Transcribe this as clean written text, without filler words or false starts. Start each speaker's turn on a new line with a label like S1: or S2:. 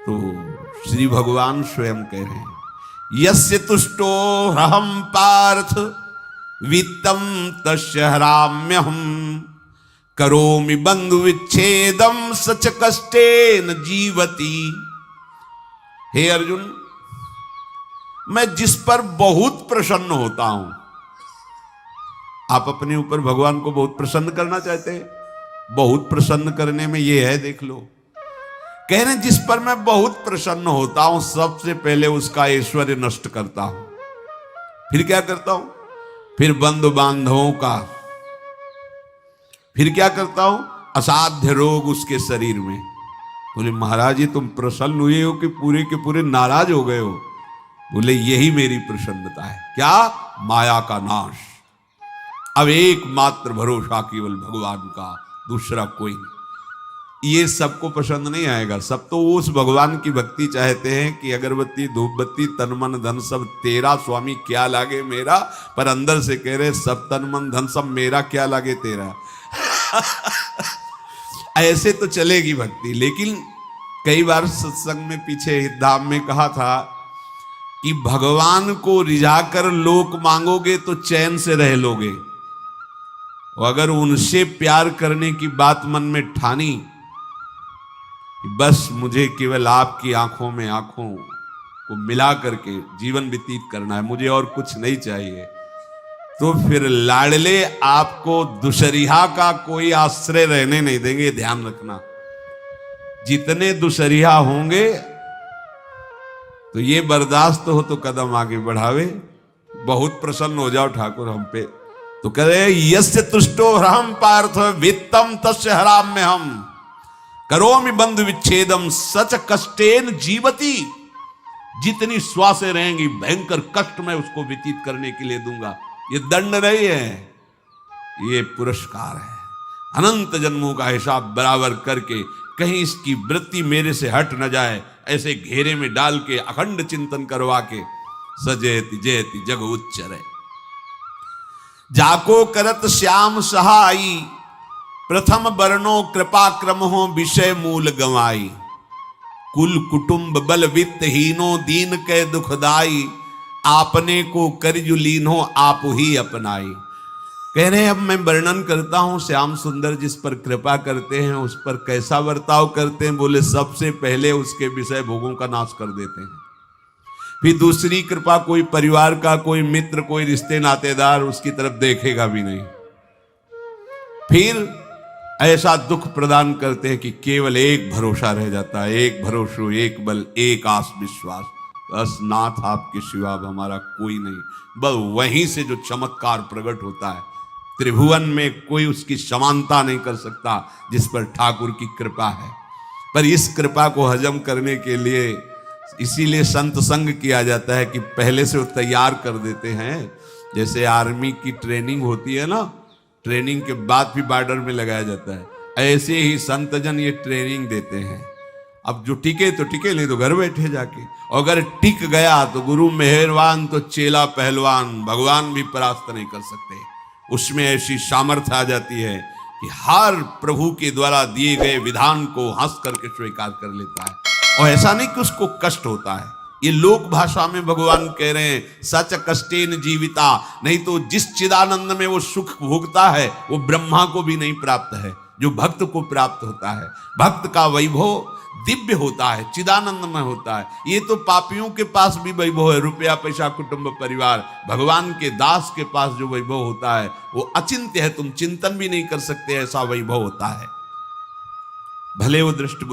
S1: तो श्री भगवान स्वयं कह रहे हैं, यस्य तुष्टो ह्रहम पार्थ वित्तम तस्य हराम्यहम करोमि बंधु विच्छेदम सच कष्टेन जीवति। हे अर्जुन, मैं जिस पर बहुत प्रसन्न होता हूं, आप अपने ऊपर भगवान को बहुत प्रसन्न करना चाहते हैं, बहुत प्रसन्न करने में ये है, देख लो, कह रहे जिस पर मैं बहुत प्रसन्न होता हूं सबसे पहले उसका ऐश्वर्य नष्ट करता हूं। फिर क्या करता हूं? फिर बंधु बांधवों का, फिर क्या करता हूं? असाध्य रोग उसके शरीर में। बोले महाराज जी तुम प्रसन्न हुए हो कि पूरे के पूरे नाराज हो गए हो? बोले यही मेरी प्रसन्नता है। क्या? माया का नाश। अब एकमात्र भरोसा केवल भगवान का, दूसरा कोई नहीं। ये सबको पसंद नहीं आएगा, सब तो उस भगवान की भक्ति चाहते हैं कि अगरबत्ती धूपबत्ती तन मन धन सब तेरा स्वामी, क्या लागे मेरा, पर अंदर से कह रहे सब तन मन धन सब मेरा, क्या लागे तेरा। ऐसे तो चलेगी भक्ति। लेकिन कई बार सत्संग में पीछे धाम में कहा था कि भगवान को रिझाकर लोक मांगोगे तो चैन से रह लोगे, और अगर उनसे प्यार करने की बात मन में ठानी, बस मुझे केवल आपकी आंखों में आंखों को मिला करके जीवन व्यतीत करना है, मुझे और कुछ नहीं चाहिए, तो फिर लाडले आपको दुशरिहा का कोई आश्रय रहने नहीं देंगे। ध्यान रखना, जितने दुशरिहा होंगे तो ये बर्दाश्त हो तो कदम आगे बढ़ावे। बहुत प्रसन्न हो जाओ ठाकुर हम पे, तो कह रहे यस्य तुष्टो ह्रहम पार्थ वित्तम तस्य हराम्यहम करोमि बंधु विच्छेदम सच कष्टेन जीवति। जितनी श्वासें रहेंगी भयंकर कष्ट मैं उसको व्यतीत करने के लिए दूंगा। ये दंड नहीं है, ये पुरस्कार है। अनंत जन्मों का हिसाब बराबर करके कहीं इसकी वृत्ति मेरे से हट न जाए, ऐसे घेरे में डाल के अखंड चिंतन करवा के सजयति जयति जग उच्चरे। जाको करत श्याम सहाई प्रथम वर्णो कृपा क्रम हो विषय मूल गवाई। कुल कुटुंब बल वित्त हीनो दीन के दुखदाई। आपने को करजु लीनो आप ही अपनाई। कह रहे हैं अब मैं वर्णन करता हूं श्याम सुंदर जिस पर कृपा करते हैं उस पर कैसा बर्ताव करते हैं। बोले सबसे पहले उसके विषय भोगों का नाश कर देते हैं, फिर दूसरी कृपा कोई परिवार का, कोई मित्र, कोई रिश्ते नातेदार उसकी तरफ देखेगा भी नहीं। फिर ऐसा दुख प्रदान करते हैं कि केवल एक भरोसा रह जाता है, एक भरोसा, एक बल, एक आस विश्वास, बस नाथ आपके सिवा अब हमारा कोई नहीं। बस वहीं से जो चमत्कार प्रकट होता है, त्रिभुवन में कोई उसकी समानता नहीं कर सकता जिस पर ठाकुर की कृपा है। पर इस कृपा को हजम करने के लिए इसीलिए संत संग किया जाता है कि पहले से वो तैयार कर देते हैं। जैसे आर्मी की ट्रेनिंग होती है ना, ट्रेनिंग के बाद भी बॉर्डर में लगाया जाता है, ऐसे ही संतजन ये ट्रेनिंग देते हैं। अब जो टिके तो टिके, नहीं तो घर बैठे जाके। अगर टिक गया तो गुरु मेहरबान, तो चेला पहलवान, भगवान भी परास्त नहीं कर सकते। उसमें ऐसी सामर्थ्य आ जाती है कि हर प्रभु के द्वारा दिए गए विधान को हंस करके स्वीकार कर लेता है, और ऐसा नहीं कि उसको कष्ट होता है। ये लोक भाषा में भगवान कह रहे हैं सच कष्टेन जीविता। नहीं तो जिस चिदानंद में वो सुख भोगता है वो ब्रह्मा को भी नहीं प्राप्त है जो भक्त को प्राप्त होता है। भक्त का वैभव दिव्य होता है, चिदानंद में होता है। ये तो पापियों के पास भी वैभव है, रुपया पैसा कुटुंब परिवार। भगवान के दास के पास जो वैभव होता है वो अचिंत्य है, तुम चिंतन भी नहीं कर सकते, ऐसा वैभव होता है। भले वो दृष्टि